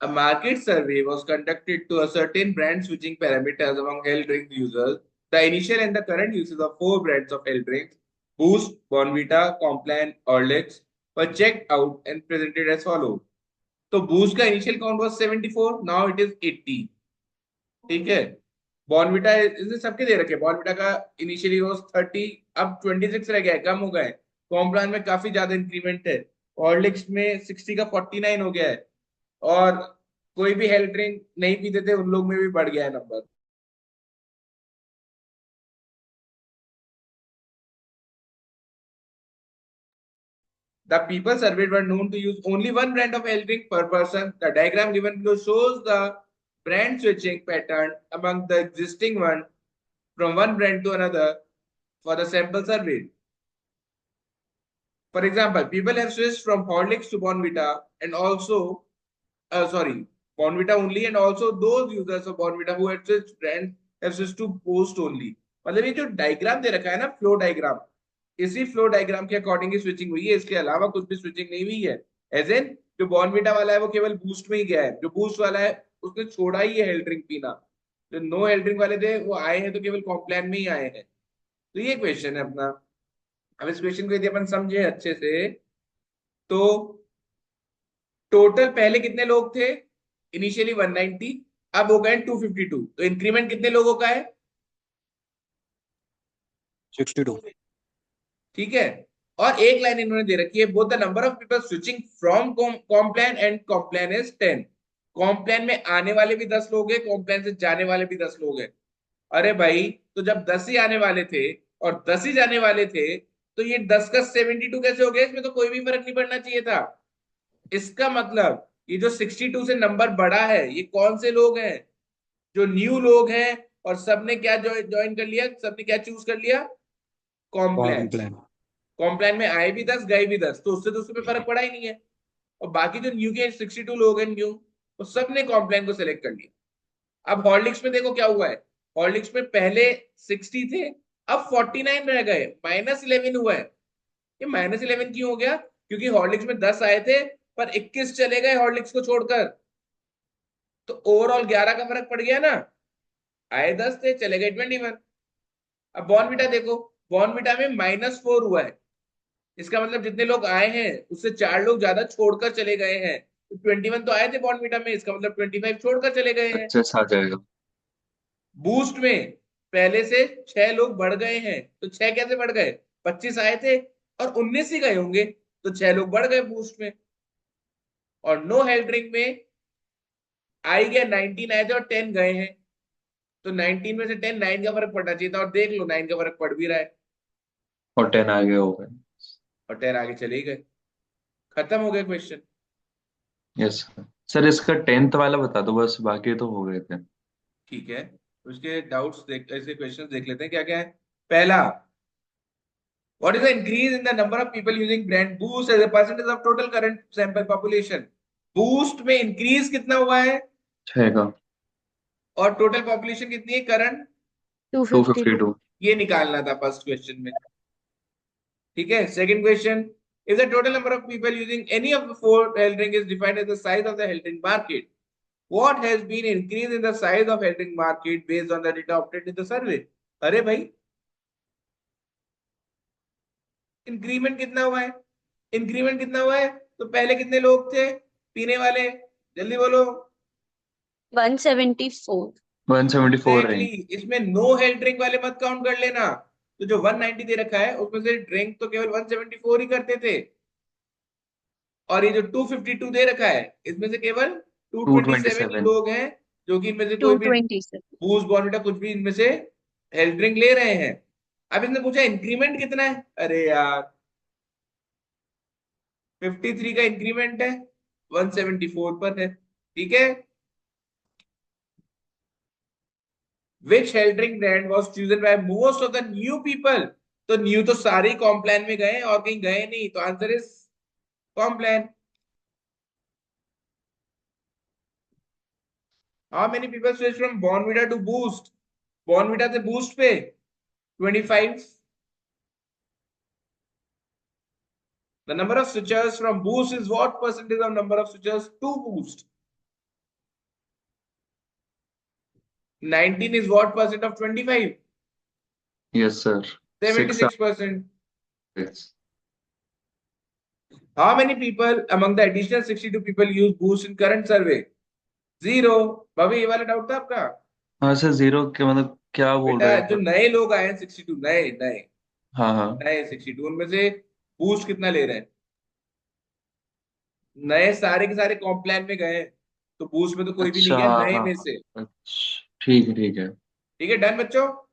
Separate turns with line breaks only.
A market survey was conducted to ascertain brand switching parameters among health drink users. The initial and the current uses of four brands of health drinks, Boost, Bonvita, Complan, Horlicks, were checked out and presented as follows. तो Boost का initial count was 74, now it is 80. ठीक है. Bournvita इसे सबके दे रखे. Bournvita का initially was 30, अब 26 रह गया है, कम हो गया है. कॉम्प्लान में काफी ज्यादा इंक्रीमेंट है. हॉर्लिक्स में 60 का 49 हो गया है. और कोई भी हेल्थ ड्रिंक नहीं पीते थे उन लोग में भी बढ़ गया है number. The people surveyed were known to use only one brand of health drink per person. The diagram given below shows the brand switching pattern among the existing one from one brand to another for the sample survey. For example, people have switched from Horlicks to Bonvita and also, Bonvita only, and also those users of Bonvita who had switched brands have switched to Boost only. मतलब ये जो diagram दे रखा है ना, flow diagram, इसी flow diagram के according ही switching हुई है, इसके अलावा कुछ भी स्विचिंग नहीं हुई है. एज एन जो बॉर्नविटा वाला है वो केवल बूस्ट में ही गया है, जो बूस्ट वाला है उसने छोड़ा ही है हेल्थ ड्रिंक पीना. जो नो हेल्थ ड्रिंक वाले थे वो आए हैं तो केवल कॉम्प्लान में ही आए हैं. तो ये क्वेश्चन है अपना. अब इस क्वेश्चन को यदि अपन समझे अच्छे से तो टोटल पहले कितने लोग थे? इनिशियली 190, अब हो गए 252. तो इंक्रीमेंट कितने लोगों का है?
62.
ठीक है. और एक लाइन इन्होंने दे रखी है, both the number of people switching from Complan and Complan is 10. Complan में आने वाले भी 10 लोग हैं, कॉम्प्लान से जाने वाले भी 10 लोग हैं. अरे भाई, तो जब 10 ही आने वाले थे और 10 ही जाने वाले थे तो ये 10 का 72 कैसे हो गया? इसमें तो कोई भी फर्क नहीं पड़ना चाहिए था. इसका मतलब ये जो 62 से नंबर बढ़ा है ये कौन से लोग हैं? जो न्यू लोग हैं. और सबने क्या ज्वाइन कर लिया? सबने क्या चूज कर लिया? कॉम्प्लान.
Complan.
कॉम्प्लान में आए भी 10 गए भी 10, तो उससे तो उसमें फर्क पड़ा ही नहीं है. और बाकी जो न्यू के 62 लोग हैं न्यू, तो सबने कॉम्प्लान को सिलेक्ट कर लिया. अब हॉर्लिक्स में देखो क्या हुआ है. हॉर्लिक्स में पहले 60 थे, अब 49 रह गए, -11 हुआ है. ये -11 क्यों हो गया? क्योंकि हॉर्लिक्स में 10 आए थे पर 21 चले गए हॉर्लिक्स को छोड़कर. तो ओवरऑल 11 का फर्क पड़ गया ना. आए 10 थे, चले गए 21. अब बॉर्नविटा देखो, बॉर्नविटा में -4 हुआ है. इसका मतलब जितने लोग आए हैं उससे 4 लोग ज्यादा छोड़कर चले गए हैं. तो 21 तो आए थे बॉर्नविटा में, इसका मतलब 25 छोड़कर चले गए हैं.
25 आ जाएगा.
बूस्ट में पहले से 6 लोग बढ़ गए हैं. तो 6 कैसे बढ़ गए? 25 आए थे और 19 ही गए होंगे, तो 6 लोग बढ़ गए बूस्ट में. और नो हेल्थ ड्रिंक में आई गया 19 आए थे और 10 गए हैं. तो 19 में से 10, 9 का फर्क पड़ना चाहिए था, और देख लो 9 का फर्क पड़ भी रहा है.
और 10 आगे हो गए.
और 10 आगे चले ही गए. खत्म हो गया क्वेश्चन.
Yes sir. सर इसका 10th वाला बता दो बस, बाकी तो हो गए थे.
ठीक है, उसके डाउट्स देख, ऐसे क्वेश्चंस देख लेते हैं क्या क्या है. पहला, what is the increase in the number of people using brand Boost as a percentage of total current sample population? Boost में इंक्रीज कितना हुआ है
6 का.
और टोटल पॉपुलेशन कितनी है करंट?
252.
ये निकालना था फर्स्ट क्वेश्चन में. ठीक है. Second question, if the total number of people using any of the four health drink is defined as the size of the health drink market, what has been increase in the size of health drink market based on the data obtained in the survey? अरे भाई, increment कितना हुआ है? Increment कितना हुआ है? तो पहले कितने लोग थे पीने वाले? जल्दी बोलो.
174।
174 है.
एग्जैक्टली. इसमें नो हेल्थ ड्रिंक वाले मत काउंट कर लेना. तो जो 190 दे रखा है उसमें से ड्रिंक तो केवल 174 ही करते थे. और ये जो 252 दे रखा है इसमें से केवल 227 ही
227.
लोग हैं जो कि इनमें से कोई भी
227।
बूस्ट बॉर्नविटा कुछ भी इनमें से हेल्थ ड्रिंक ले रहे हैं. अब इसने पूछा इंक्रीमेंट कितना है. अरे यार, 53 का इंक्रीमेंट है, 174 पर है. ठीक है. Which health drink brand was chosen by most of the new people? तो न्यू तो सारे ही कॉम्प्लान में गए और कहीं गए नहीं, तो answer is Complan. How many people switch from Bournvita to Boost? Bournvita से बूस्ट पे 25. The number of switchers from boost is what percentage of number of switchers to boost? 19 is what percent of 25?
Yes sir. Six.
76%. How many people among the additional 62 people use boost in current survey? Zero. भाभी ये वाला doubt था आपका?
हाँ sir, zero के मतलब क्या बोल
बेटा
रहे हैं
जो
पर।
नए लोग आए हैं 62, नए नए
हाँ हाँ।
नए 62, उनमें से बूस्ट कितना ले रहे हैं? नए सारे के सारे कॉम्प्लान में गए हैं, तो बूस्ट में तो कोई भी नहीं
अच्छा
गया
हाँ
नए
हाँ
में
हाँ।
से।
अच्छा ठीक है ठीक है।
ठीक है, डन बच्चों।